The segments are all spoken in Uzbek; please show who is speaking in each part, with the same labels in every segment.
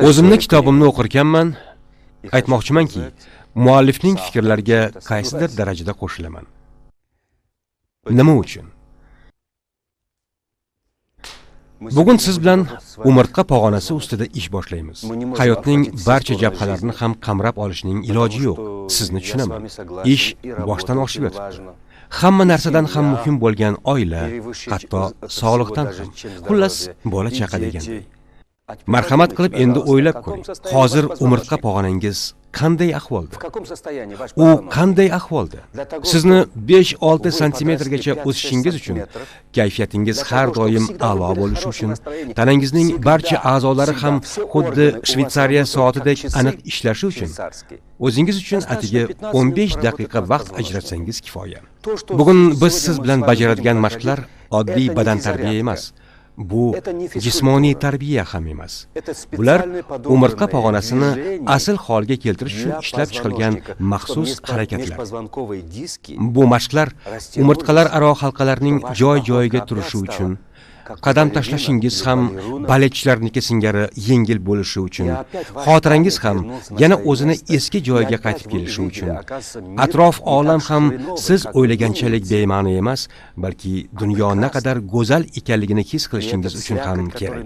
Speaker 1: O'zimni kitobimni o'qirkanman, aytmoqchimanki, muallifning fikrlariga qaysidir darajada qo'shilaman. Nima uchun? Bugun siz bilan umurtqa pog'onasi ustida ish boshlaymiz. Hayotning barcha jabhalarini ham qamrab olishning iloji yo'q. Sizni tushunaman. Ish boshdan oshib yotibdi. Hamma narsadan ham muhim bo'lgan oila, hatto sog'liqdan ham. Xullas, bola chaqa deganday. Marhamat qilib endi o'ylab ko'ring. Hozir umurtqa pog'onangiz qanday ahvolda? U qanday ahvolda? Sizni 5-6 santimetrgacha o'sishingiz uchun, kayfiyatingiz har doim a'lo bo'lishi uchun, tanangizning barcha a'zolari ham xuddi Shveysariya soatidek aniq ishlashi uchun, o'zingiz uchun atigi 15 daqiqa vaqt ajratsangiz kifoya. Bugun biz siz bilan bajaradigan mashqlar oddiy badan tarbiya emas. Bu jismoniy tarbiya ham emas. Bular umurtqa pog'onasini asl holga keltirish uchun ishlab chiqilgan maxsus harakatlar. Bu mashqlar umurtqalar aro halqalarning joy-joyiga turishi uchun, qadam tashlashingiz ham baletchilarniki singari yengil bo'lishi uchun, xotirangiz ham yana o'zini eski joyiga qaytib kelishi uchun, atrof olam ham siz o'ylaganchalik bema'ni emas, balki dunyo naqadar go'zal ekanligini his qilishingiz uchun ham kerak.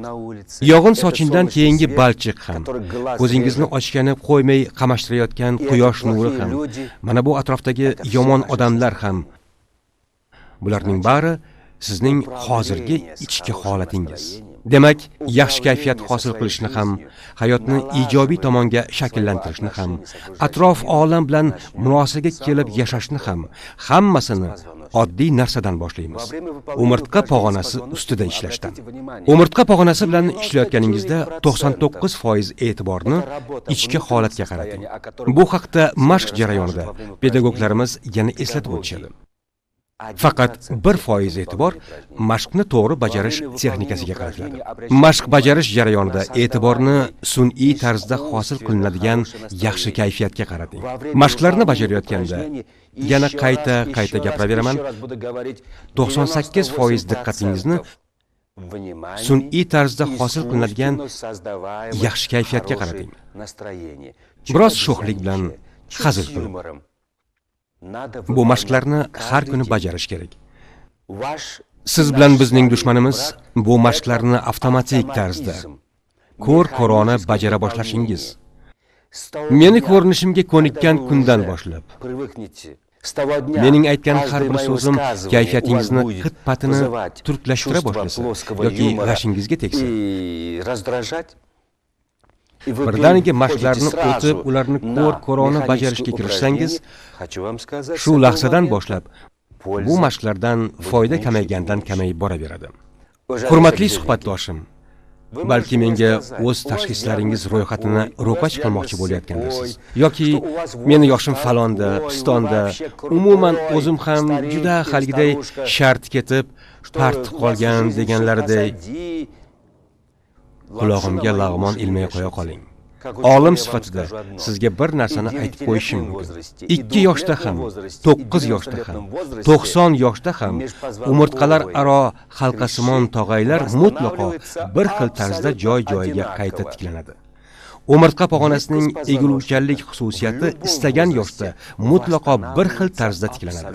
Speaker 1: Yog'in sochindan keyingi balchiq ham, o'zingizni ochgani qo'ymay qamashtirayotgan quyosh nuri ham, mana bu atrofdagi yomon odamlar ham, bularning bari sizning hozirgi ichki holatingiz. Demak, yaxshi kayfiyat hosil qilishni ham, hayotni ijobiy tomonga shakllantirishni ham, atrof olam bilan munosabaga kelib yashashni ham, hammasini oddiy narsadan boshlaymiz. Umurtqa pog'onasi ustida ishlashdan. Umurtqa pog'onasi bilan ishlayotganingizda 99% e'tiborni ichki holatga qarating. Bu haqda mashq jarayonida pedagoglarimiz yana eslatib o'tishadi. Faqat 1% e'tibor mashqni to'g'ri bajarish texnikasiga qaratiladi. Mashq bajarish jarayonida e'tiborni sun'iy tarzda hosil qilinadigan yaxshi kayfiyatga qarating. Mashqlarni bajarayotganda yana qayta gapiraveraman. 98% diqqatingizni sun'iy tarzda hosil qilinadigan yaxshi kayfiyatga qarating. Biroz sho'xlik bilan hazil qiling. Bu mashqlarni har kuni bajarish kerak. Siz bilan bizning dushmanimiz bu mashqlarni avtomatik tarzda ko'r-ko'rona bajara boshlashingiz. Meni ko'rinishimga ko'nikkan kundan boshlab mening aytgan har bir so'zim kayfiyatingizni qit-patini turklashtira boshlasa yoki g'ashingizga tegsa, birdaniga mashqlarni o'tib, ularni ko'r-ko'rona bajarishga kirishsangiz, shu lahzadan boshlab bu mashqlardan foyda kamaygandan kamayib boraveradi. Hurmatli suhbatdoshim, balki menga o'z tashxislaringiz ro'yxatini ro'pach qilmoqchi bo'layotgandirsiz. Yoki meni yoshim falonda, pistonda, umuman o'zim ham juda xalgiday shart ketib, part qolgan deganlaridek qulog'imga lag'mon ilmay qo'ya qoling. Olim sifatida sizga bir narsani aytib qo'yishim mumkin. 2 yoshda ham, 9 yoshda ham, 90 yoshda ham umurtqalar aro halqasimon tog'aylar mutlaqo bir xil tarzda joy-joyiga qayta tiklanadi. Umurtqa pog'onasining egiluvchanlik xususiyati istagan yoshda mutlaqo bir xil tarzda tiklanadi.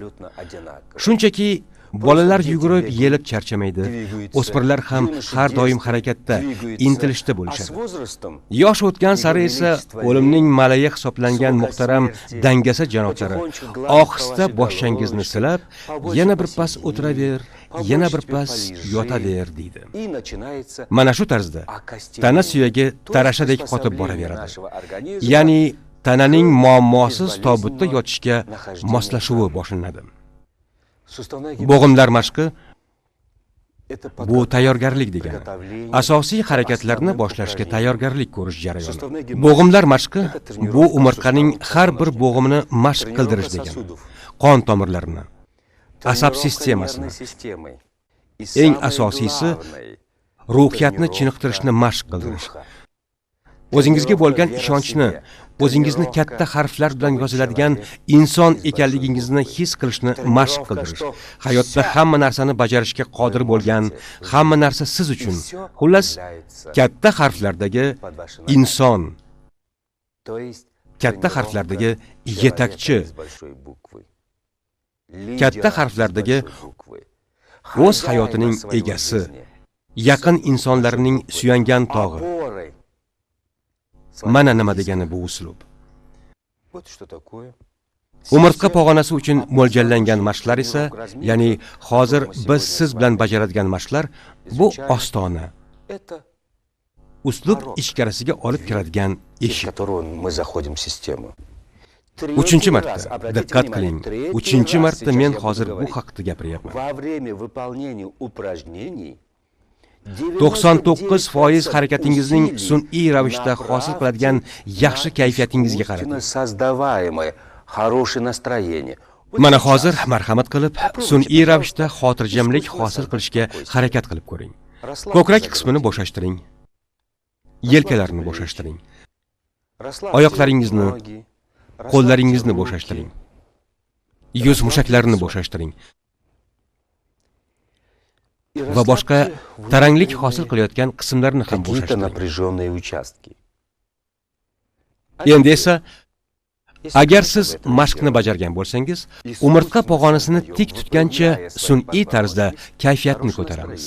Speaker 1: Shunchaki bolalar yugurib, yelib charchamaydi. O'smirlar ham har doim harakatda, intilishda bo'lishadi. Yosh o'tgan sari esa o'limning malaya hisoblangan muhtaram dangasa janoblari ohista boshchangizni silab, yana bir pas o'tiraver, yana bir pas yotaver deydi. Mana shu tarzda tana suyagi tarashadek qotib boraveradi. Ya'ni tananing muammosiz tobutda yotishga moslashuvi boshlanadi. Bo'g'imlar mashqi bu tayyorgarlik degani. Asosiy harakatlarni boshlashga tayyorgarlik ko'rish jarayoni. Bo'g'imlar mashqi bu umurtqaning har bir bo'g'imini mashq qildirish degani. Qon tomirlarini, asab sistemasini, eng asosiysi ruhiyatni chiniqtirishni mashq qildirish. O'zingizga bo'lgan ishonchni, o'zingizni katta harflar bilan yoziladigan inson ekanligingizni his qilishni mashq qildirish, hayotda hamma narsani bajarishga qodir bo'lgan, hamma narsa siz uchun. Xullas, katta harflardagi inson, katta harflardagi yetakchi, katta harflardagi o'z hayotining egasi, yaqin insonlarining suyangan tog'i. Mana nima degani bu uslub. Umurtqa pog'onasi uchun mo'ljallangan mashqlar esa, ya'ni hozir biz siz bilan bajaradigan mashqlar, bu ostona. Uslub ichkarisiga olib kiradigan eshik. 3-marta, diqqat qiling. 3-marta men hozir bu haqida gapiryapman. 99% harakatingizning sun'iy ravishda hosil qiladigan yaxshi kayfiyatingizga qarating. Mana hozir marhamat qilib, sun'iy ravishda xotirjamlik hosil qilishga harakat qilib ko'ring. Ko'krak qismini bo'shashtiring. Yelkalarni bo'shashtiring. Oyoqlaringizni, qo'llaringizni bo'shashtiring. Yuz mushaklarini bo'shashtiring. Va boshqa taranglik hosil qilayotgan qismlarni ham bo'shashtiring. Endi esa agar siz mashqni bajargan bo'lsangiz, umurtqa pog'onasini tik tutgancha sun'iy tarzda kayfiyatni ko'taramiz.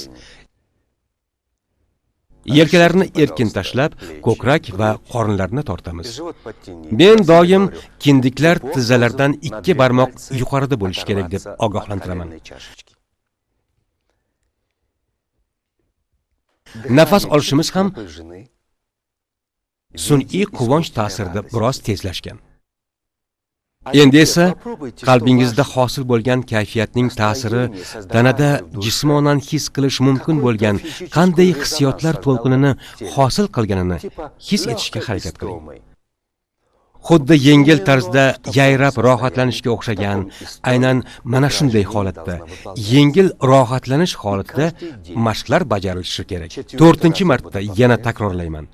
Speaker 1: Yelkalarni erkin tashlab, ko'krak va qorinlarni tortamiz. Men doim kindiklar tizzalardan 2 barmoq yuqorida bo'lishi kerak deb ogohlantiraman. Nafas olishimiz ham sun'iy quvonch ta'sirida biroz tezlashgan. Endi esa qalbingizda hosil bo'lgan kayfiyatning ta'siri tanada jismonan his qilish mumkin bo'lgan qanday hissiyotlar to'lqinini hosil qilganini his etishga harakat qiling. Xuddi yengil tarzda yayrab rohatlanishga o'xshagan, aynan mana shunday holatda, yengil rohatlanish holatida mashqlar bajarilishi kerak. 4-marta yana takrorlayman.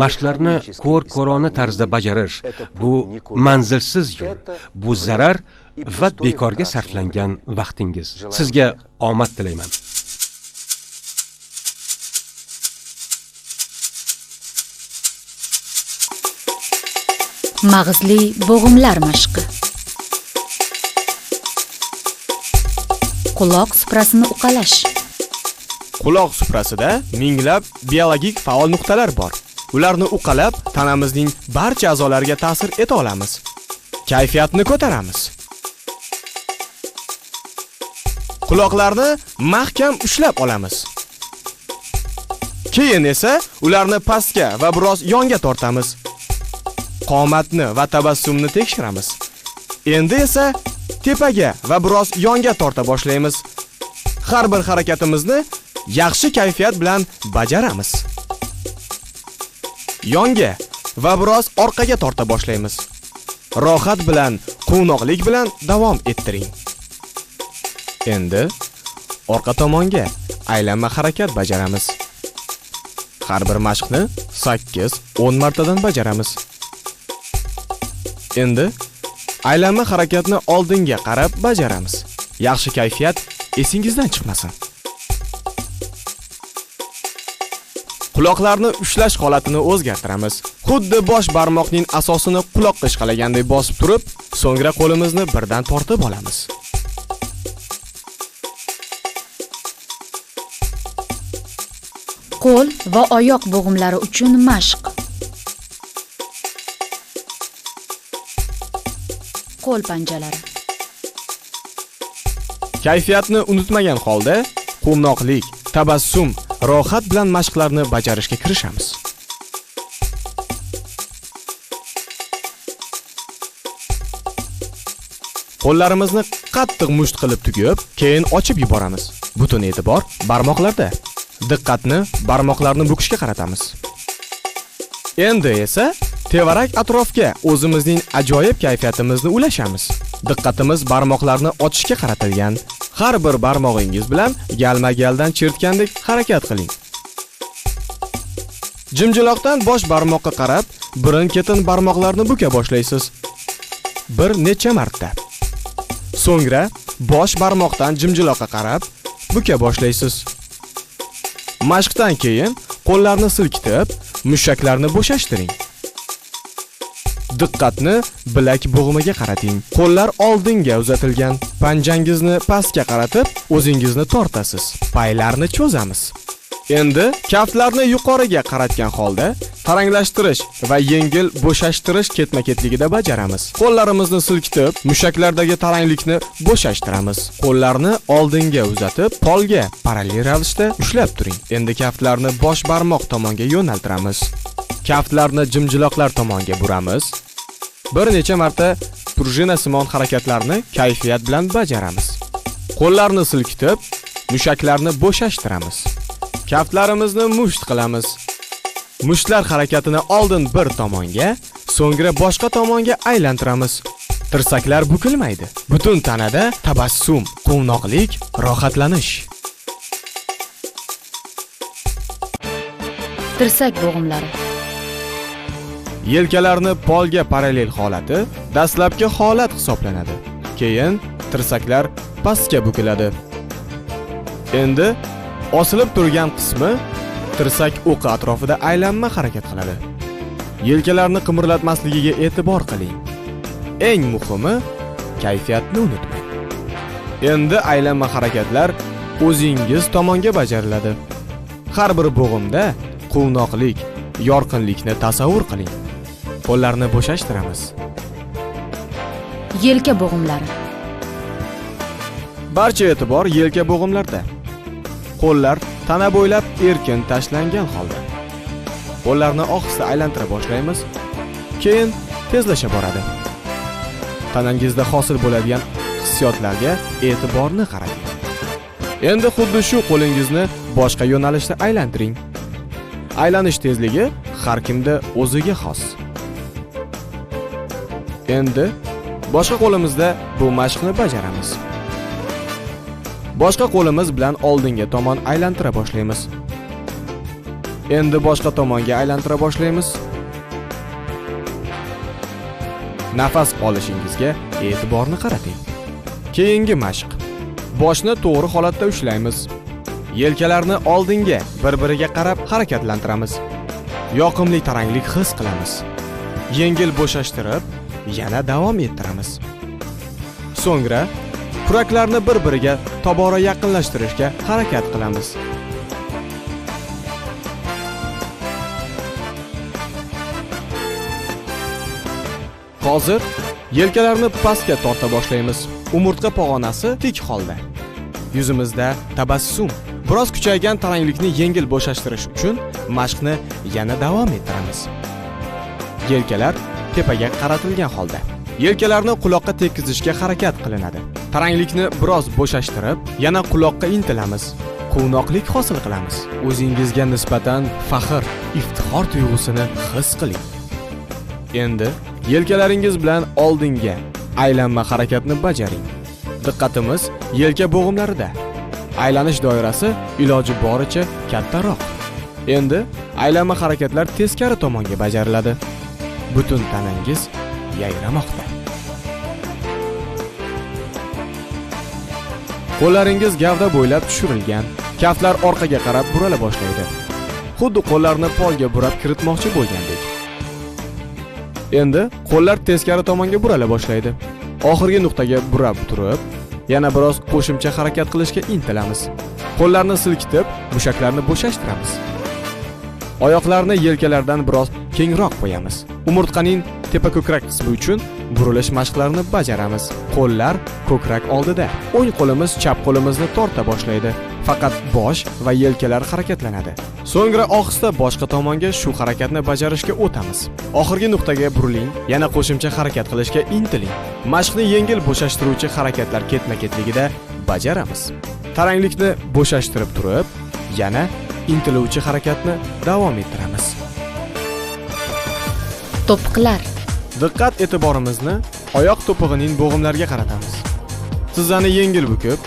Speaker 1: Mashqlarni ko'r-ko'rona tarzda bajarish bu manzilsiz yo'l, bu zarar va bekorga sarflangan vaqtingiz. Sizga omad tilayman.
Speaker 2: Mag'izli bo'g'imlar mashqi. Quloq suprasini uqalash.
Speaker 3: Quloq suprasida minglab biologik faol nuqtalar bor. Ularni uqalab, tanamizning barcha a'zolariga ta'sir eta olamiz. Kayfiyatni ko'taramiz. Quloqlarni mahkam ushlab olamiz. Keyin esa ularni pastga va biroz yonga tortamiz. Qomatni va tabassumni tekshiramiz. Endi esa tepaga va biroz yonga torta boshlaymiz. Har bir harakatimizni yaxshi kayfiyat bilan bajaramiz. Yonga va biroz orqaga torta boshlaymiz. Rohat bilan, quvnoqlik bilan davom ettiring. Endi orqa tomonga aylanma harakat bajaramiz. Har bir mashqni 8-10 martadan bajaramiz. Endi aylanma harakatni oldinga qarab bajaramiz. Yaxshi kayfiyat esingizdan chiqmasin. Quloqlarni ushlash holatini o'zgartiramiz. Xuddi bosh barmoqning asosini quloqqa ishqalaganday bosib turib, so'ngra qo'limizni birdan tortib olamiz.
Speaker 2: Qo'l va oyoq bo'g'imlari uchun mashq. Qo'l panjalari.
Speaker 3: Kayfiyatni unutmagan holda, quvnoqlik, tabassum, rohat bilan mashqlarni bajarishga kirishamiz. Qo'llarimizni qattiq musht qilib tugib, keyin ochib yuboramiz. Butun e'tibor barmoqlarda. Diqqatni barmoqlarni bukishga qaratamiz. Endi esa tevarak atrofga o'zimizning ajoyib kayfiyatimizni ulashamiz. Diqqatimiz barmoqlarni ochishga qaratilgan. Har bir barmog'ingiz bilan galma-galdan chertgandek harakat qiling. Jimjiloqdan bosh barmoqqa qarab, birin-ketin barmoqlarni buka boshlaysiz. Bir necha marta. So'ngra bosh barmoqdan jimjiloqqa qarab buka boshlaysiz. Mashqdan keyin qo'llarni silkitib, mushaklarni bo'shashtiring. Diqqatni bilak bo'g'imiga qarating. Qo'llar oldinga uzatilgan. Panjangizni pastga qaratib, o'zingizni tortasiz. Paylarni cho'zamiz. Endi kaftlarni yuqoriga qaratgan holda taranglashtirish va yengil bo'shashtirish ketma-ketligida bajaramiz. Qo'llarimizni silkitib, mushaklardagi taranglikni bo'shashtiramiz. Qo'llarni oldinga uzatib, polga parallel ravishda ushlab turing. Endi kaftlarni bosh barmoq tomonga yo'naltiramiz. Kaftlarni jimjiloqlar tomonga buramiz. Bir necha marta prujinasimon harakatlarni kayfiyat bilan bajaramiz. Qo'llarni silkitib, mushaklarni bo'shashtiramiz. Kaftlarimizni musht qilamiz. Mushtlar harakatini oldin bir tomonga, so'ngra boshqa tomonga aylantiramiz. Tirsaklar bukilmaydi. Butun tanada tabassum, quvnoqlik, rohatlanish.
Speaker 2: Tirsak bo'g'imlari.
Speaker 3: Yelkalarni polga parallel holati dastlabki holat hisoblanadi. Keyin tirsaklar pastga bukiladi. Endi osilib turgan qismi tirsak o'qi atrofida aylanma harakat qiladi. Yelkalarni qimirlatmasligiga e'tibor qiling. Eng muhimi, kayfiyatni unutmang. Endi aylanma harakatlar o'zingiz tomonga bajariladi. Har bir bo'g'imda quvnoqlik, yorqinlikni tasavvur qiling. Qo'llarni bo'shashtiramiz.
Speaker 2: Yelka bo'g'imlari.
Speaker 3: Barcha e'tibor yelka bo'g'imlarda. Qo'llar tana bo'ylab erkin tashlangan holda. Qo'llarni ohista aylantira boshlaymiz. Keyin tezlasha boradi. Tanangizda hosil bo'ladigan hissiyotlarga e'tiborni qarating. Endi xuddi shu qo'lingizni boshqa yo'nalishda aylantiring. Aylanish tezligi har kimda o'ziga xos. Endi boshqa qo'limizda bu mashqni bajaramiz. Boshqa qo'limiz bilan oldinga tomon aylantira boshlaymiz. Endi boshqa tomonga aylantira boshlaymiz. Nafas olishingizga e'tiborni qarating. Keyingi mashq. Boshni to'g'ri holatda ushlaymiz. Yelkalarni oldinga bir-biriga qarab harakatlantiramiz. Yoqimli taranglik his qilamiz. Yengil bo'shashtirib, yana davom ettiramiz. So'ngra kuraklarni bir-biriga tobora yaqinlashtirishga harakat qilamiz. Hozir yelkalarni pastga torta boshlaymiz. Umurtqa pog'onasi tik holda. Yuzimizda tabassum. Biroz kuchaygan taranglikni yengil bo'shashtirish uchun mashqni yana davom ettiramiz. Yelkalar tepaga qaratilgan holda. Yelkalarni quloqqa tekkizishga harakat qilinadi. Taranglikni biroz bo'shashtirib, yana quloqqa intilamiz. Quvnoqlik hosil qilamiz. O'zingizga nisbatan faxr, iftixor tuyg'usini his qiling. Endi yelkalaringiz bilan oldinga aylanma harakatni bajaring. Diqqatimiz yelka bo'g'imlarida. Aylanish doirasi iloji boricha kattaroq. Endi aylanma harakatlar teskari tomonga bajariladi. Butun tanangiz yayramoqda. Qo'llaringiz gavda bo'ylab tushirilgan. Kaftlar orqaga qarab burala boshlaydi. Xuddi qo'llarni polga burab kiritmoqchi bo'lgandek. Endi qo'llar teskari tomonga burala boshlaydi. Oxirgi nuqtaga burab turib, yana biroz qo'shimcha harakat qilishga intilamiz. Qo'llarni silkitib, mushaklarni bo'shashtiramiz. Oyoqlarni yelkalardan biroz kengroq qo'yamiz. Umurtqaning tepa ko'krak qismi uchun burilish mashqlarini bajaramiz. Qo'llar ko'krak oldida. O'ng qo'limiz chap qo'limizni torta boshlaydi. Faqat bosh va yelkalar harakatlanadi. So'ngra ohista boshqa tomonga shu harakatni bajarishga o'tamiz. Oxirgi nuqtaga buriling, yana qo'shimcha harakat qilishga intiling. Mashqni yengil bo'shashtiruvchi harakatlar ketma-ketligida bajaramiz. Taranglikni bo'shashtirib turib, yana intiluvchi harakatni davom ettiramiz.
Speaker 2: To'piqlar.
Speaker 3: Diqqat e'tiborimizni oyoq to'pig'ining bo'g'imlariga qaratamiz. Tizzani yengil bukib,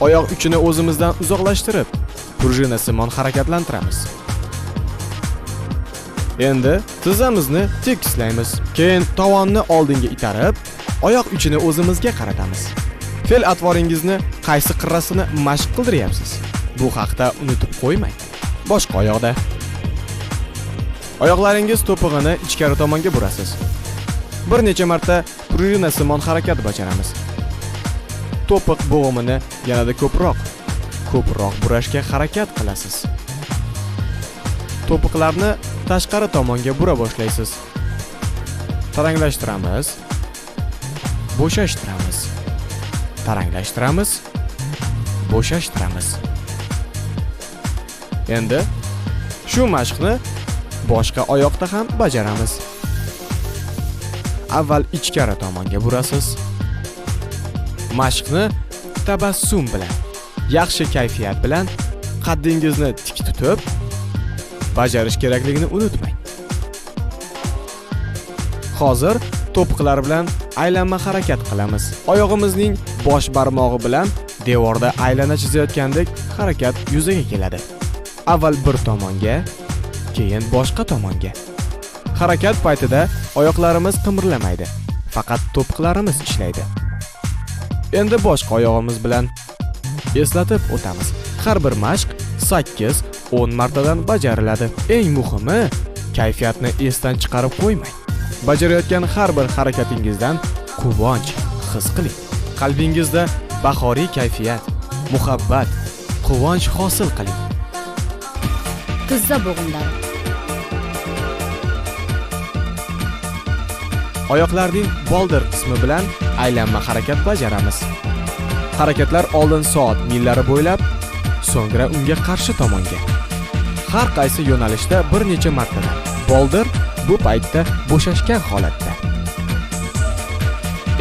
Speaker 3: oyoq uchini o'zimizdan uzoqlashtirib, prujinasimon harakatlantiramiz. Endi tizzamizni tekislaymiz. Keyin tovonni oldinga itarib, oyoq uchini o'zimizga qaratamiz. Fe'l-atvoringizni qaysi qirrasini mashq qildiryapsiz? Bu haqda unutib qo'ymang. Boshqa oyoqda. Oyoqlaringiz to'pig'ini ichkari tomonga burasiz. Bir necha marta prujinasimon harakat bajaramiz. To'piq bo'g'imini yanada ko'proq burashga harakat qilasiz. To'piqlarni tashqari tomonga bura boshlaysiz. Taranglashtiramiz. Bo'shashtiramiz. Taranglashtiramiz. Bo'shashtiramiz. Endi shu mashqni boshqa oyoqda ham bajaramiz. Avval ichkari tomonga burasiz. Mashqni tabassum bilan, yaxshi kayfiyat bilan qaddingizni tik tutib bajarish kerakligini unutmang. Hozir to'piqlar bilan aylanma harakat qilamiz. Oyog'imizning bosh barmog'i bilan devorda aylana chizayotgandek harakat yuzaga keladi. Avval bir tomonga, keyin boshqa tomonga. Harakat paytida oyoqlarimiz qimirlamaydi, faqat to'piqlarimiz ishlaydi. Endi boshqa oyog'imiz bilan eslatib o'tamiz. Har bir mashq 8-10 martadan bajariladi. Eng muhimi, kayfiyatni esdan chiqarib qo'ymang. Bajarayotgan har bir harakatingizdan quvonch his qiling. Qalbingizda bahoriy kayfiyat, muhabbat, quvonch hosil qiling.
Speaker 2: Tizza bo'g'imlari.
Speaker 3: Oyoqlarning boldir qismi bilan aylanma harakat bajaramiz. Harakatlar oldin soat millari bo'ylab, so'ngra unga qarshi tomonga. Har qaysi yo'nalishda bir necha martadan. Boldir bu paytda bo'shashgan holatda.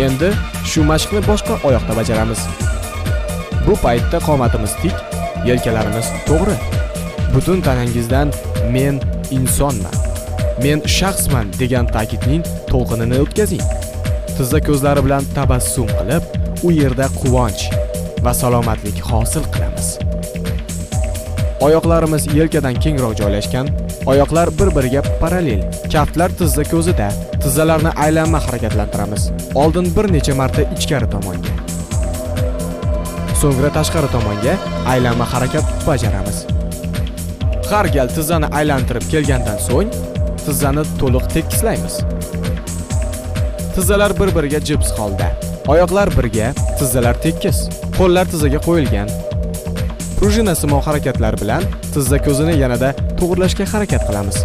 Speaker 3: Endi shu mashqni boshqa oyoqda bajaramiz. Bu paytda qomatimiz tik, yelkalarimiz to'g'ri. Butun tanangizdan men insonman, men shaxsman degan ta'kidning to'lqinini o'tkazing. Tizza ko'zlari bilan tabassum qilib, u yerda quvonch va salomatlik hosil qilamiz. Oyoqlarimiz yelkadan kengroq joylashgan, oyoqlar bir-biriga parallel. Kaftlar tizza ko'zida. Tizzalarni aylanma harakatlantiramiz. Oldin bir necha marta ichkari tomonga, so'ngra tashqari tomonga aylanma harakat bajaramiz. Har gal tizzani aylantirib kelgandan so'ng tizzani to'liq tekislaymiz. Tizzalar bir-biriga jips holda. Oyoqlar birga, tizzalar tekis. Qo'llar tizzaga qo'yilgan. Prujinasimon harakatlar bilan tizza ko'zini yanada to'g'rilashga harakat qilamiz.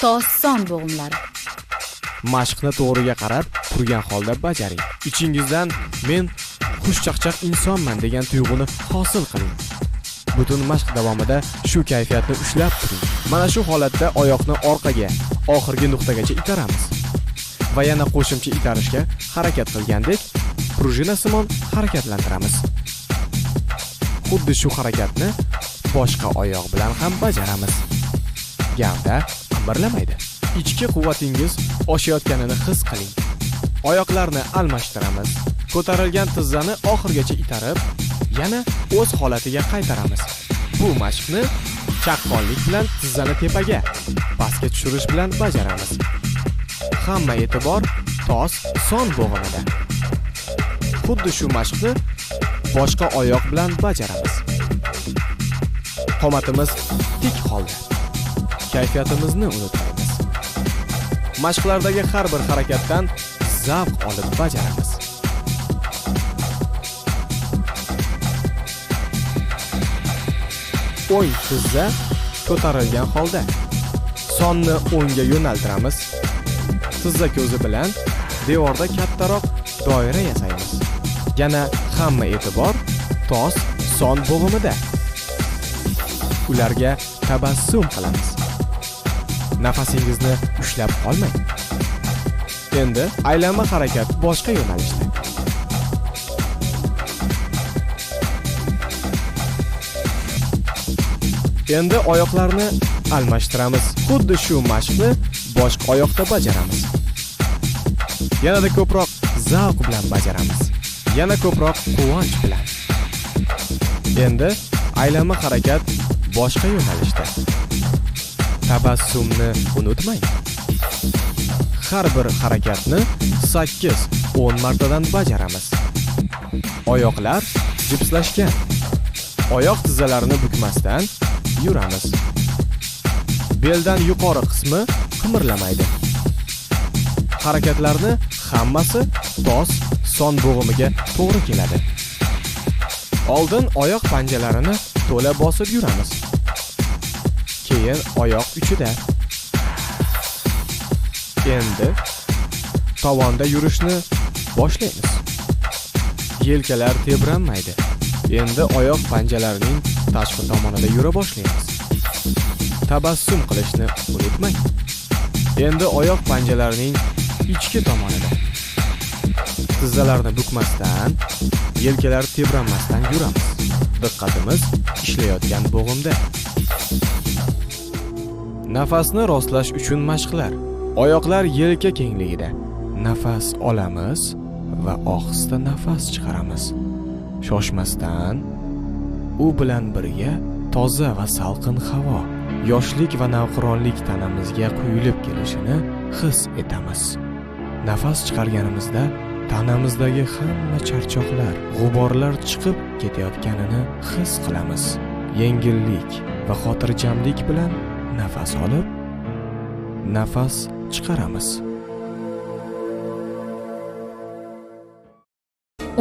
Speaker 2: To'sson bo'g'imlari.
Speaker 3: Mashqni to'g'riga qarab, turgan holda bajaring. Ichingizdan men xushchaqchaq insonman degan tuyg'uni hosil qiling. Butun mashq davomida shu kayfiyatni ushlab turing. Mana shu holatda oyoqni orqaga, oxirgi nuqtagacha itaramiz. Va yana qo'shimcha itarishga harakat qilgandek, prujinasimon harakatlantiramiz. Xuddi shu harakatni boshqa oyoq bilan ham bajaramiz. Gavda qimirlamaydi. Ichki quvvatingiz oshayotganini his qiling. Oyoqlarni almashtiramiz. Ko'tarilgan tizzani oxirgacha itarib, yana o'z holatiga qaytaramiz. Bu mashqni chaqqonlik bilan tizzani tepaga, pastga tushirish bilan bajaramiz. Hamma e'tibor tos son bo'g'imida. Xuddi shu mashqni boshqa oyoq bilan bajaramiz. Qomatimiz tik holda. Kayfiyatimizni unutmaymiz. Mashqlardagi har bir harakatdan zavq olib bajaramiz. O'ng tizza ko'tarilgan holda. Sonni o'ngga yo'naltiramiz. Tizza ko'zi bilan devorda kattaroq doira yasaymiz. Yana hamma e'tibor tos son bo'g'imida. Ularga tabassum qilamiz. Nafasingizni ushlab qolmang. Endi aylanma harakat boshqa yo'nalishda. Endi oyoqlarni almashtiramiz. Xuddi shu mashqni boshqa oyoqda bajaramiz. Yanada ko'proq zavq bilan bajaramiz. Yana ko'proq quvonch bilan. Endi aylanma harakat boshqa yo'nalishda. Tabassumni unutmang. Har bir harakatni 8-10 martadan bajaramiz. Oyoqlar jipslashgan. Oyoq tizzalarini bukmasdan yuramiz. Beldan yuqori qismi qimirlamaydi. Harakatlarni hammasi tos son bo'g'imiga to'g'ri keladi. Oldin oyoq panjalarini to'la bosib yuramiz. Keyin oyoq uchida. Endi tovonda yurishni boshlaymiz. Yelkalar tebranmaydi. Endi oyoq panjalarining tashqi tomonida yura boshlaymiz. Tabassum qilishni unutmang. Endi oyoq panjalarining ichki tomonida. Tizzalarni bukmasdan, yelkalar tebranmasdan yuramiz. Diqqatimiz ishlayotgan bo'g'imda. Nafasni rostlash uchun mashqlar. Oyoqlar yelka kengligida. Nafas olamiz va ohista nafas chiqaramiz. Shoshmasdan, u bilan birga toza va salqin havo, yoshlik va navqironlik tanamizga quyilib kelishini his etamiz. Nafas chiqarganimizda tanamizdagi hamma charchoqlar, g'uborlar chiqib ketayotganini his qilamiz. Yengillik va xotirjamlik bilan nafas olib, nafas chiqaramiz.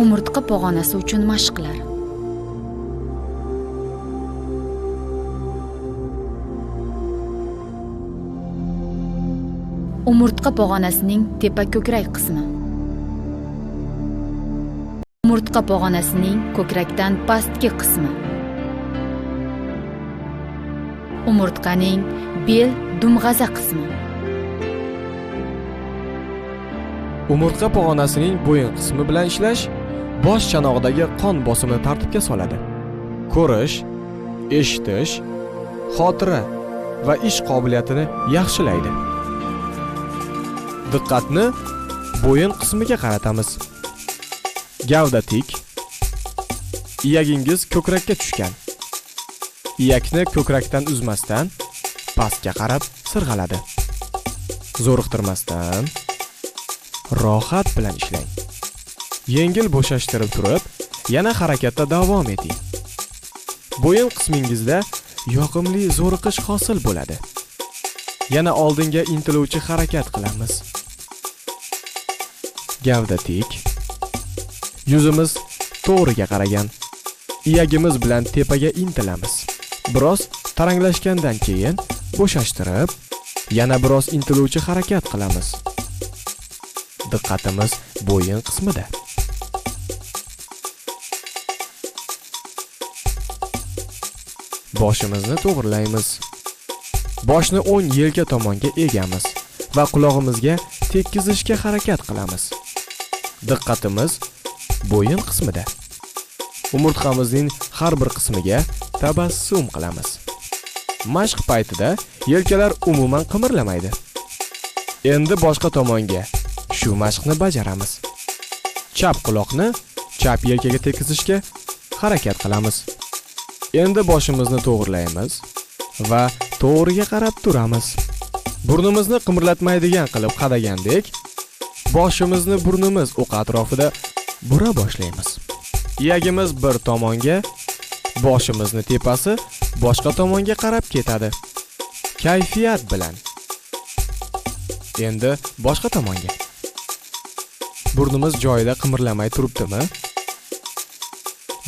Speaker 2: Umurtqa pog'onasi uchun mashqlar. Umurtqa pog'onasining tepa ko'krak qismi. Umurtqa pog'onasining ko'krakdan pastki qismi. Umurtqaning bel dumg'aza qismi.
Speaker 3: Umurtqa pog'onasining bo'yin qismi bilan ishlash bosh chanog'idagi qon bosimini tartibga soladi. Ko'rish, eshitish, xotira va ish qobiliyatini yaxshilaydi. Diqqatni bo'yin qismiga qaratamiz. Gavda tik. Iyagingiz ko'krakka tushgan. Iyakni ko'krakdan uzmasdan pastga qarab sirg'aladi. Zo'riqtirmasdan rohat bilan ishlang. Yengil bo'shashtirib turib, yana harakatda davom eting. Bo'yin qismingizda yoqimli zo'riqish hosil bo'ladi. Yana oldinga intiluvchi harakat qilamiz. Gavda tik. Yuzimiz to'g'riga qaragan. Iyagimiz bilan tepaga intilamiz. Biroz taranglashgandan keyin bo'shashtirib, yana biroz intiluvchi harakat qilamiz. Diqqatimiz bo'yin qismida. Boshimizni to'g'rilaymiz. Boshni o'ng yelka tomonga egamiz va qulog'imizga tekkizishga harakat qilamiz. Diqqatimiz bo'yin qismida. Umurtqamizning har bir qismiga tabassum qilamiz. Mashq paytida yelkalar umuman qimirlamaydi. Endi boshqa tomonga shu mashqni bajaramiz. Chap quloqni chap yelkaga tekkizishga harakat qilamiz. Endi boshimizni to'g'rilaymiz va to'g'riga qarab turamiz. Burnimizni qimirlatmaydigan qilib qadagandek, boshimizni burnimiz o'q atrofida bura boshlaymiz. Iyagimiz bir tomonga, boshimizni tepasi boshqa tomonga qarab ketadi. Kayfiyat bilan. Endi boshqa tomonga. Burnimiz joyida qimirlamay turibdimi?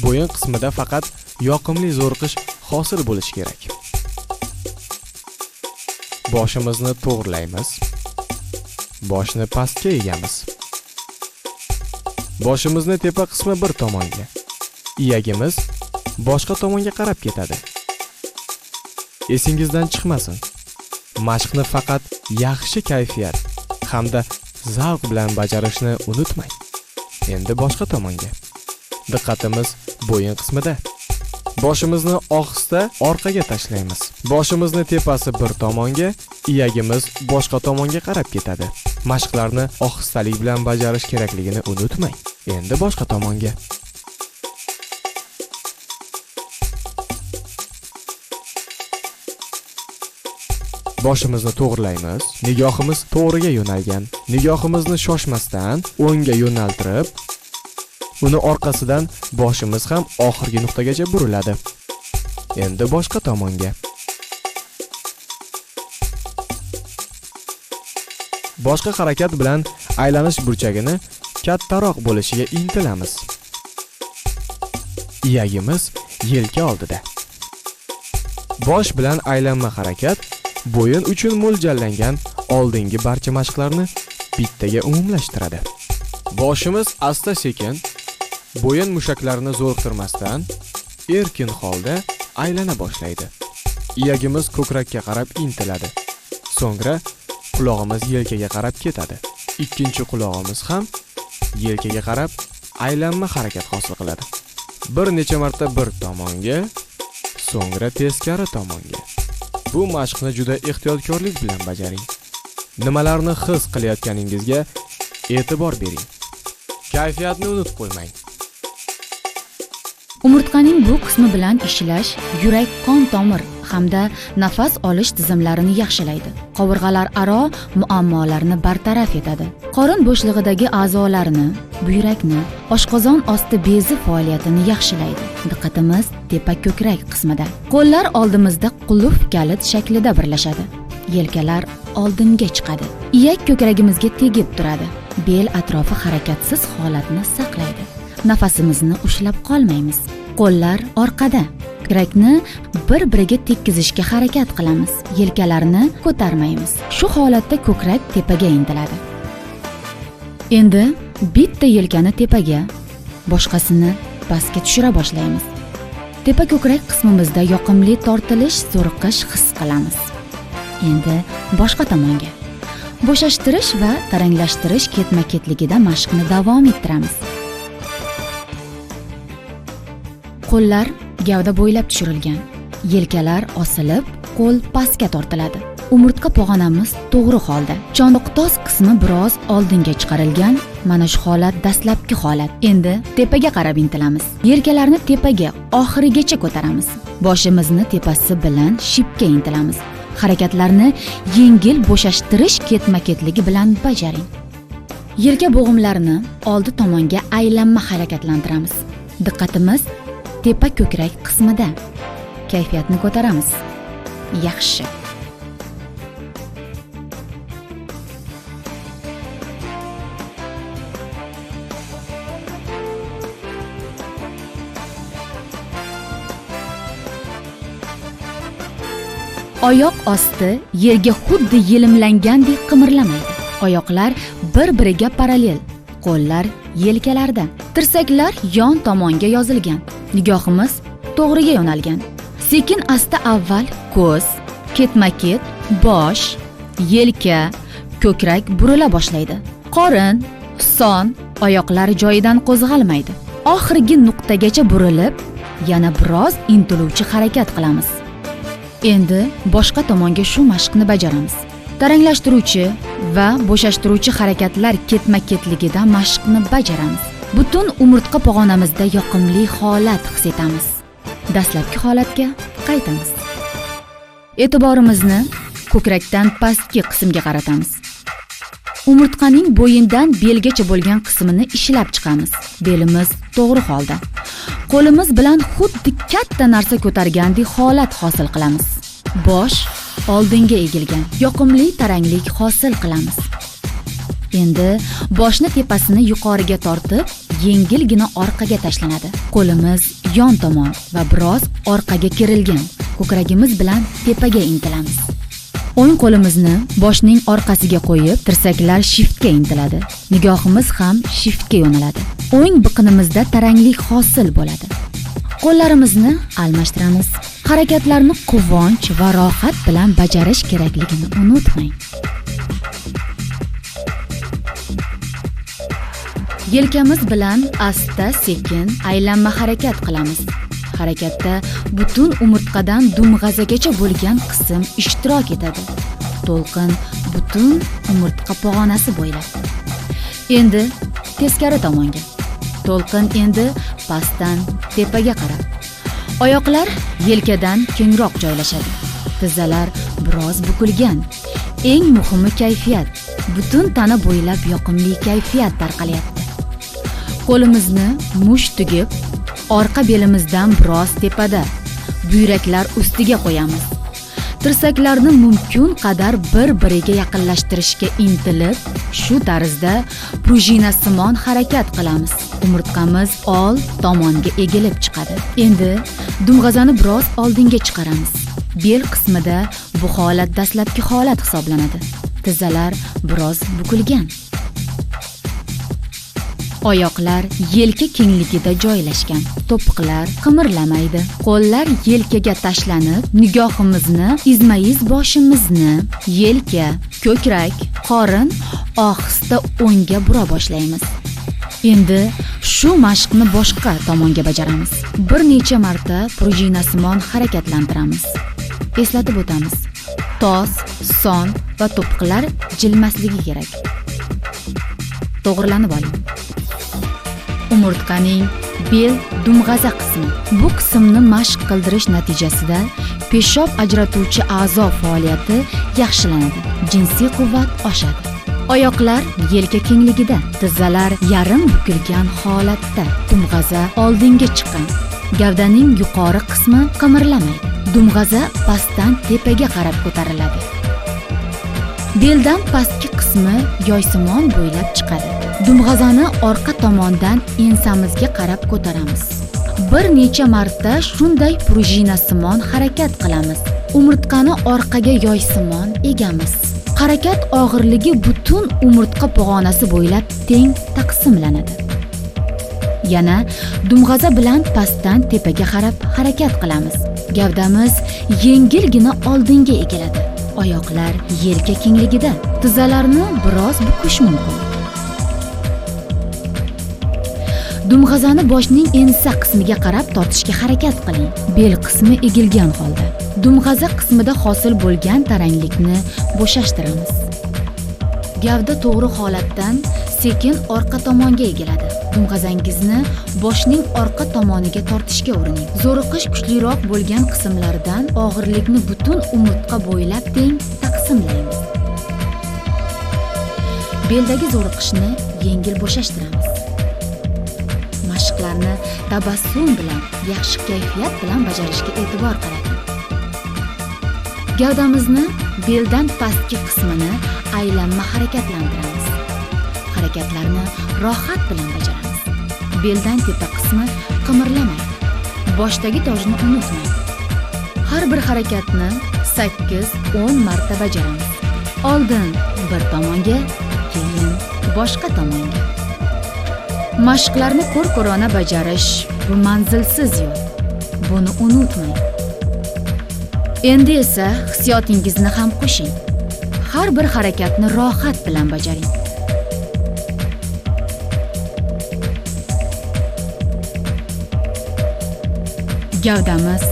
Speaker 3: Bo'yin qismida faqat yoqimli zo'riqish hosil bo'lishi kerak. Boshimizni to'g'rilaymiz. Boshni pastga egamiz. Boshimizni tepa qismi bir tomonga. Iyagimiz boshqa tomonga qarab ketadi. Esingizdan chiqmasin. Mashqni faqat yaxshi kayfiyat hamda zavq bilan bajarishni unutmang. Endi boshqa tomonga. Diqqatimiz bo'yin qismida. Boshimizni ohista orqaga tashlaymiz. Boshimizni tepasi bir tomonga, iyagimiz boshqa tomonga qarab ketadi. Mashqlarni ohistalik bilan bajarish kerakligini unutmang. Endi boshqa tomonga. Boshimizni to'g'rilaymiz. Nigohimiz to'g'riga yo'nalgan. Nigohimizni shoshmasdan o'ngga yo'naltirib, uni orqasidan boshimiz ham oxirgi nuqtagacha buriladi. Endi boshqa tomonga. Boshqa harakat bilan aylanish burchagini kattaroq bo'lishiga intilamiz. Iyagimiz yelka oldida. Bosh bilan aylanma harakat bo'yin uchun mo'ljallangan oldingi barcha mashqlarni bittaga umumlashtiradi. Boshimiz asta-sekin bo'yin mushaklarini zo'riqtirmasdan erkin holda aylana boshlaydi. Iyagimiz ko'krakka qarab intiladi. So'ngra qulog'imiz yelkaga qarab ketadi. Ikkinchi qulog'imiz ham yelkaga qarab aylanma harakat hosil qiladi. Bir necha marta bir tomonga, so'ngra teskari tomonga. Bu mashqni juda ehtiyotkorlik bilan bajaring. Nimalarni his qilayotganingizga e'tibor bering. Kayfiyatni unutib qo'ymang.
Speaker 2: Umurtqaning bu qismi bilan ishlash yurak, qon tomir hamda nafas olish tizimlarini yaxshilaydi. Qovurg'alar aro muammolarni bartaraf etadi. Qorin bo'shlig'idagi a'zolarni, buyrakni, oshqozon osti bezi faoliyatini yaxshilaydi. Diqqatimiz tepa ko'krak qismida. Qo'llar oldimizda qulf kalit shaklida birlashadi. Yelkalar oldinga chiqadi. Iyak ko'kragimizga tegib turadi. Bel atrofi harakatsiz holatni saqlaydi. Nafasimizni ushlab qolmaymiz. Qo'llar orqada. Ko'krakni bir-biriga tekkizishga harakat qilamiz. Yelkalarni ko'tarmaymiz. Shu holatda ko'krak tepaga intiladi. Endi bitta yelkani tepaga, boshqasini pastga tushira boshlaymiz. Tepa ko'krak qismimizda yoqimli tortilish, zo'riqish his qilamiz. Endi boshqa tomonga. Bo'shashtirish va taranglashtirish ketma-ketligida mashqni davom ettiramiz. Qo'llar gavda bo'ylab tushirilgan. Yelkalar osilib, qo'l pastga tortiladi. Umurtqa pog'onamiz to'g'ri holda. Chondoq-tos qismi biroz oldinga chiqarilgan. Mana shu holat dastlabki holat. Endi tepaga qarab intilamiz. Yelkalarni tepaga oxirigacha ko'taramiz. Boshimizni tepasi bilan shipga intilamiz. Harakatlarni yengil bo'shashtirish ketma-ketligi bilan bajaring. Yelka bo'g'imlarini oldi tomonga aylanma harakatlantiramiz. Diqqatimiz tepa ko'krak qismida. Kayfiyatni ko'taramiz. Yaxshi. Oyoq osti yerga xuddi yelimlangandek qimirlamaydi. Oyoqlar bir-biriga parallel. Qo'llar yelkalarda. Tirsaklar yon tomonga yozilgan. Nigohimiz to'g'riga yo'nalgan. Sekin asta avval ko'z, ketma-ket, bosh, yelka, ko'krak burila boshlaydi. Qorin, son, oyoqlar joyidan qo'zg'almaydi. Oxirgi nuqtagacha burilib, yana biroz intiluvchi harakat qilamiz. Endi boshqa tomonga shu mashqni bajaramiz. Taranglashtiruvchi va bo'shashtiruvchi harakatlar ketma-ketligida mashqni bajaramiz. Butun umurtqa pog'onamizda yoqimli holat his etamiz. Dastlabki holatga qaytamiz. E'tiborimizni ko'krakdan pastki qismga qaratamiz. Umurtqaning bo'yindan belgacha bo'lgan qismini ishlab chiqamiz. Belimiz to'g'ri holda. Qo'limiz bilan xuddi katta narsa ko'targandek holat hosil qilamiz. Bosh oldinga egilgan, yoqimli taranglik hosil qilamiz. Endi boshni tepasini yuqoriga tortib, yengilgina orqaga tashlanadi. Qo'limiz yon tomon va biroz orqaga kerilgan. Ko'kragimiz bilan tepaga intilamiz. O'ng qo'limizni boshning orqasiga qo'yib, tirsaklar shiftga intiladi. Nigohimiz ham shiftga yo'naladi. O'ng biqinimizda taranglik hosil bo'ladi. Qo'llarimizni almashtiramiz. Harakatlarni quvonch va rohat bilan bajarish kerakligini unutmang. Yelkamiz bilan asta-sekin aylanma harakat qilamiz. Harakatda butun umurtqadan dumg'azagacha bo'lgan qism ishtirok etadi. To'lqin butun umurtqa pog'onasi bo'ylab. Endi teskari tomonga. To'lqin endi pastdan tepaga qarab. Oyoqlar yelkadan kengroq joylashadi. Tizzalar biroz bukilgan. Eng muhimi kayfiyat. Butun tana bo'ylab yoqimli kayfiyat tarqalyapti. Qo'limizni mush tugib, orqa belimizdan biroz tepada, buyraklar ustiga qo'yamiz. Tirsaklarni mumkin qadar bir-biriga yaqinlashtirishga intilib, shu tarzda prujinasimon harakat qilamiz. Umurtqamiz old tomonga egilib chiqadi. Endi dumg'azani biroz oldinga chiqaramiz. Bel qismida bu holat dastlabki holat hisoblanadi. Tizzalar biroz bukilgan. Oyoqlar yelka kengligida joylashgan. To'piqlar qimirlamaydi. Qo'llar yelkaga tashlanib, nigohimizni izma-iz boshimizni, yelka, ko'krak, qorin ohista o'ngga bura boshlaymiz. Endi shu mashqni boshqa tomonga bajaramiz. Bir necha marta prujinasimon harakatlantiramiz. Eslatib o'tamiz. Tos, son va to'piqlar jilmasligi kerak. To'g'rilanib oling. Umurtqaning bel dumg'aza qismi. Bu qismni mashq qildirish natijasida peshob ajratuvchi a'zo faoliyati yaxshilanadi. Jinsiy quvvat oshadi. Oyoqlar yelka kengligida, tizzalar yarim bukilgan holatda, dumg'aza oldinga chiqqan. Gavdaning yuqori qismi qimirlamaydi. Dumg'aza pastdan tepaga qarab ko'tariladi. Beldan pastki qismi yoysimon bo'ylab chiqadi. Dumg'azani orqa tomondan ensamizga qarab ko'taramiz. Bir necha marta shunday prujinasimon harakat qilamiz. Umurtqani orqaga yoysimon egamiz. Harakat og'irligi butun umurtqa pog'onasi bo'ylab teng taqsimlanadi. Yana dumg'aza bilan pastdan tepaga qarab harakat qilamiz. Gavdamiz yengilgina oldinga egiladi. Oyoqlar yelka kengligida. Tizzalarni biroz bukish mumkin. Dumg'azani boshning ensa qismiga qarab tortishga harakat qiling. Bel qismi egilgan holda. Dumg'aza qismida hosil bo'lgan taranglikni bo'shashtiramiz. Gavda to'g'ri holatdan sekin orqa tomonga egiladi. Dumg'azangizni boshning orqa tomoniga tortishga urining. Zo'riqish kuchliroq bo'lgan qismlardan og'irlikni butun umurtqa bo'ylab teng taqsimlaymiz. Beldagi zo'riqishni yengil bo'shashtiramiz. Mashqlarni tabassum bilan, yaxshi kayfiyat bilan bajarishga e'tibor qarating. Gavdamizni beldan pastki qismini aylanma harakatlantiramiz. Harakatlarni rohat bilan bajaramiz. Beldan tepa qismi qimirlamaydi. Boshdagi tojni unutmang. Har bir harakatni 8-10 marta bajaramiz. Oldin bir tomonga, keyin boshqa tomonga. Mashqlarni ko'r-ko'rona bajarish bu manzilsiz yo'l. Buni unutmang. Endi esa hissiyotingizni ham qo'shing. Har bir harakatni rohat bilan bajaring. Gavdamiz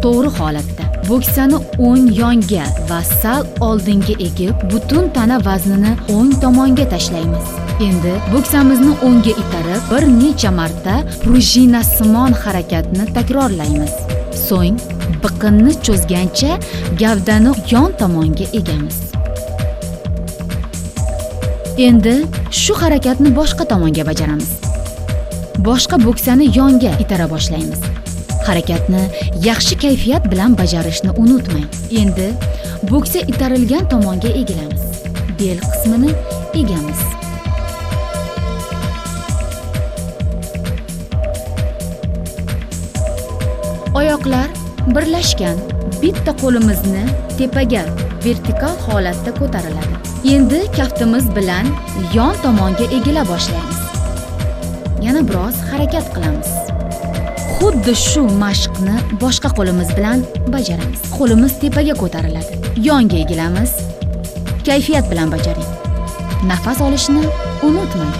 Speaker 2: to'g'ri holatda. Bo'ksani o'ng yonga va sal oldinga egib, butun tana vaznini o'ng tomonga tashlaymiz. Endi bo'ksamizni o'ngga itarib, bir necha marta prujinasimon harakatni takrorlaymiz. So'ng biqinni cho'zgancha gavdani yon tomonga egamiz. Endi shu harakatni boshqa tomonga bajaramiz. Boshqa bo'ksani yonga itara boshlaymiz. Harakatni yaxshi kayfiyat bilan bajarishni unutmang. Endi bo'ksa itarilgan tomonga egilamiz. Bel qismini egamiz. Oyoqlar birlashgan. Bitta qo'limizni tepaga vertikal holatda ko'tariladi. Endi kaftimiz bilan yon tomonga egila boshlaymiz. Yana biroz harakat qilamiz. Xuddi shu mashqni boshqa qo'limiz bilan bajaramiz. Qo'limiz tepaga ko'tariladi. Yonga egilamiz. Kayfiyat bilan bajaring. Nafas olishni unutmang.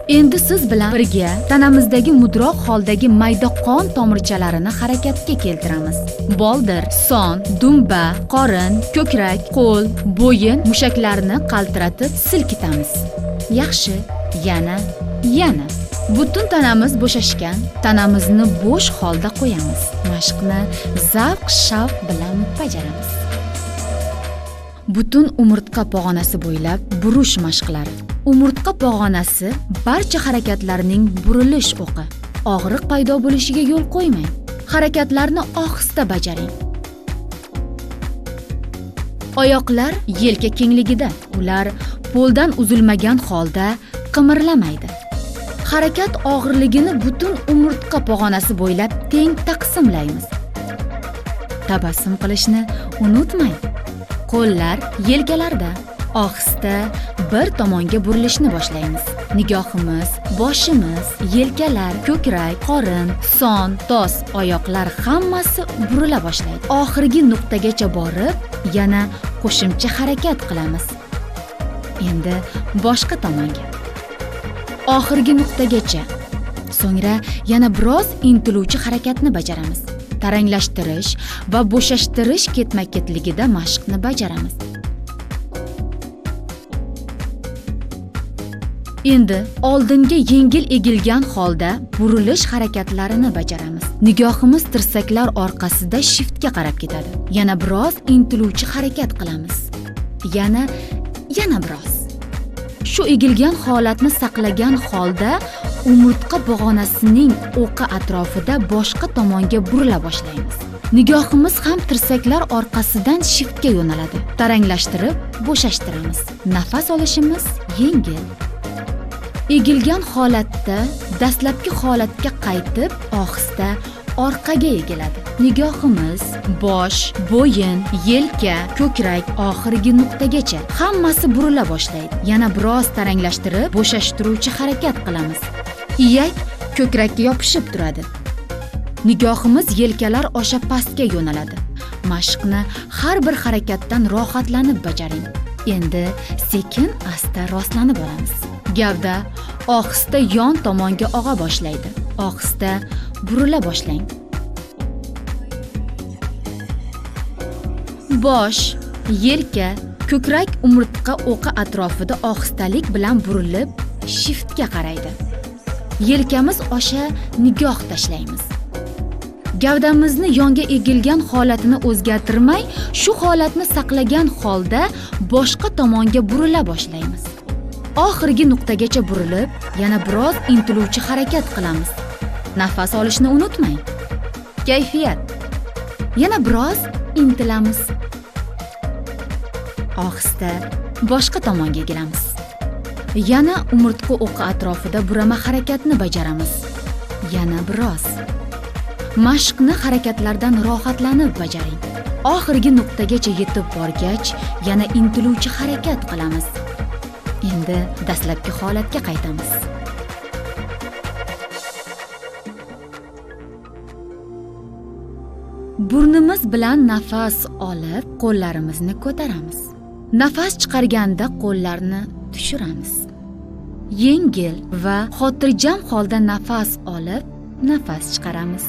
Speaker 2: Endi siz bilan birga tanamizdagi mudroq holdagi mayda qon tomirchalarini harakatga keltiramiz. Boldir, son, dumba, qorin, ko'krak, qo'l, bo'yin mushaklarini qaltiratib silkitamiz. Yaxshi, yana. Butun tanamiz bo'shashgan, tanamizni bo'sh holda qo'yamiz. Mashqni zavq-shavq bilan bajaramiz. Butun umurtqa pog'onasi bo'ylab burish mashqlari. Umurtqa pog'onasi barcha harakatlarning burilish o'qi. Og'riq paydo bo'lishiga yo'l qo'ymang. Harakatlarni ohista bajaring. Oyoqlar yelka kengligida. Ular poldan uzilmagan holda qimirlamaydi. Harakat og'irligini butun umurtqa pog'onasi bo'ylab teng taqsimlaymiz. Tabassum qilishni unutmang. Qo'llar yelkalarda. Ohista bir tomonga burilishni boshlaymiz. Nigohimiz, boshimiz, yelkalar, ko'krak, qorin, son, tos, oyoqlar hammasi burila boshlaydi. Oxirgi nuqtagacha borib, yana qo'shimcha harakat qilamiz. Endi boshqa tomonga. Oxirgi nuqtagacha. So'ngra yana biroz intiluvchi harakatni bajaramiz. Taranglashtirish va bo'shashtirish ketma-ketligida mashqni bajaramiz. Endi oldinga yengil egilgan holda burilish harakatlarini bajaramiz. Nigohimiz tirsaklar orqasida shiftga qarab ketadi. Yana biroz intiluvchi harakat qilamiz. Yana biroz. Shu egilgan holatni saqlagan holda umurtqa pog'onasining o'qi atrofida boshqa tomonga burila boshlaymiz. Nigohimiz ham tirsaklar orqasidan shiftga yo'naladi. Taranglashtirib, bo'shashtiramiz. Nafas olishimiz yengil. Egilgan holatda dastlabki holatga qaytib, ohista orqaga egiladi. Nigohimiz bosh, bo'yin, yelka, ko'krak oxirgi nuqtagacha hammasi burila boshlaydi. Yana biroz taranglashtirib, bo'shashtiruvchi harakat qilamiz. Iyak ko'krakka yopishib turadi. Nigohimiz yelkalar osha pastga yo'naladi. Mashqni har bir harakatdan rohatlanib bajaring. Endi sekin-asta rostlanib olamiz. Gavda ohista yon tomonga og'a boshlaydi. Ohista burila boshlang. Bosh, yelka, ko'krak umurtqa o'qi atrofida ohistalik bilan burilib, shiftga qaraydi. Yelkamiz osha nigoh tashlaymiz. Gavdamizni yonga egilgan holatini o'zgartirmay, shu holatni saqlagan holda boshqa tomonga burila boshlaymiz. Oxirgi nuqtagacha burilib, yana biroz intiluvchi harakat qilamiz. Nafas olishni unutmang. Kayfiyat. Yana biroz intilamiz. Ohista boshqa tomonga egilamiz. Yana umurtqa o'qi atrofida burama harakatni bajaramiz. Yana biroz. Mashqni harakatlardan rohatlanib bajaring. Oxirgi nuqtagacha yetib borgach, yana intiluvchi harakat qilamiz. Endi dastlabki holatga qaytamiz. Burnimiz bilan nafas olib, qo'llarimizni ko'taramiz. Nafas chiqarganda qo'llarni tushiramiz. Yengil va xotirjam holda nafas olib, nafas chiqaramiz.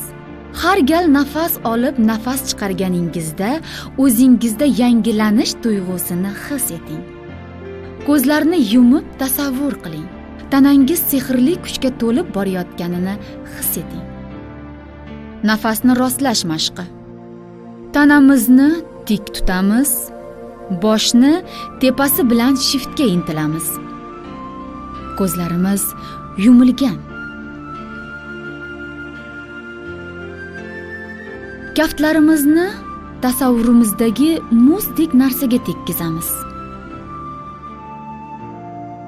Speaker 2: Har gal nafas olib, nafas chiqarganingizda o'zingizda yangilanish tuyg'usini his eting. Ko'zlarni yumib tasavvur qiling. Tanangiz sehrli kuchga to'lib borayotganini his eting. Nafasni rostlash mashqi. Tanamizni tik tutamiz. Boshni tepasi bilan shiftga intilamiz. Ko'zlarimiz yumilgan. Kaftlarimizni tasavvurimizdagi muzdek narsaga tekkizamiz.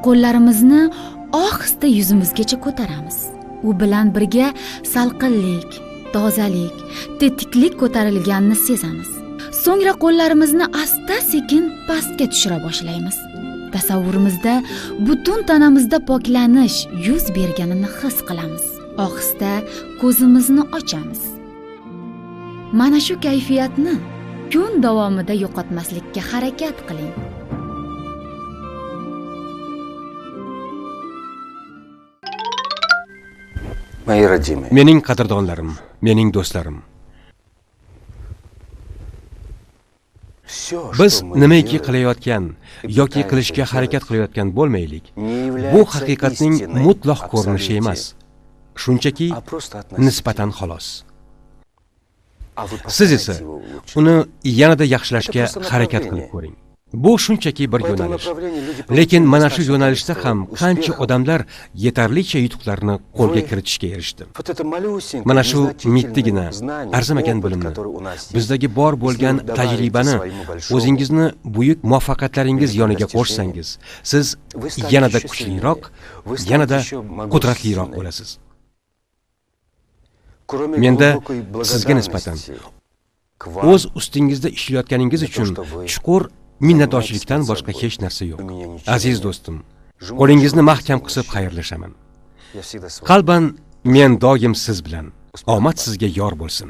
Speaker 2: Qo'llarimizni ohista yuzimizgacha ko'taramiz. U bilan birga salqinlik, tozalik, tetiklik ko'tarilganini sezamiz. So'ngra qo'llarimizni asta-sekin pastga tushira boshlaymiz. Tasavvurimizda butun tanamizda poklanish yuz berganini his qilamiz. Ohista ko'zimizni ochamiz. Mana shu kayfiyatni kun davomida yo'qotmaslikka harakat qiling.
Speaker 1: Mening qadrdonlarim, mening do'stlarim. Biz nimaiki qilayotgan yoki qilishga harakat qilayotgan bo'lmaylik. Bu haqiqatning mutlaq ko'rinishi emas. Shunchaki nisbatan xolos. Siz esa uni yanada yaxshilashga harakat qilib ko'ring. Bu shunchaki bir yo'nalish. Lekin mana shu yo'nalishda ham qancha odamlar yetarlicha yutuqlarni qo'lga kiritishga erishdi. Mana shu mittagina arzimagan bilimni, bizdagi bor bo'lgan tajribani o'zingizni buyuk muvaffaqiyatlaringiz yoniga qo'shsangiz, siz yanada kuchliroq, yanada qudratliroq bo'lasiz. Menda sizga nisbatan o'z ustingizda ishlayotganingiz uchun chuqur minnatdorchilikdan boshqa hech narsa yo'q. Aziz do'stim, qo'lingizni mahkam qisib xayrlashaman. Qalban men doim siz bilan. Omad sizga yor bo'lsin.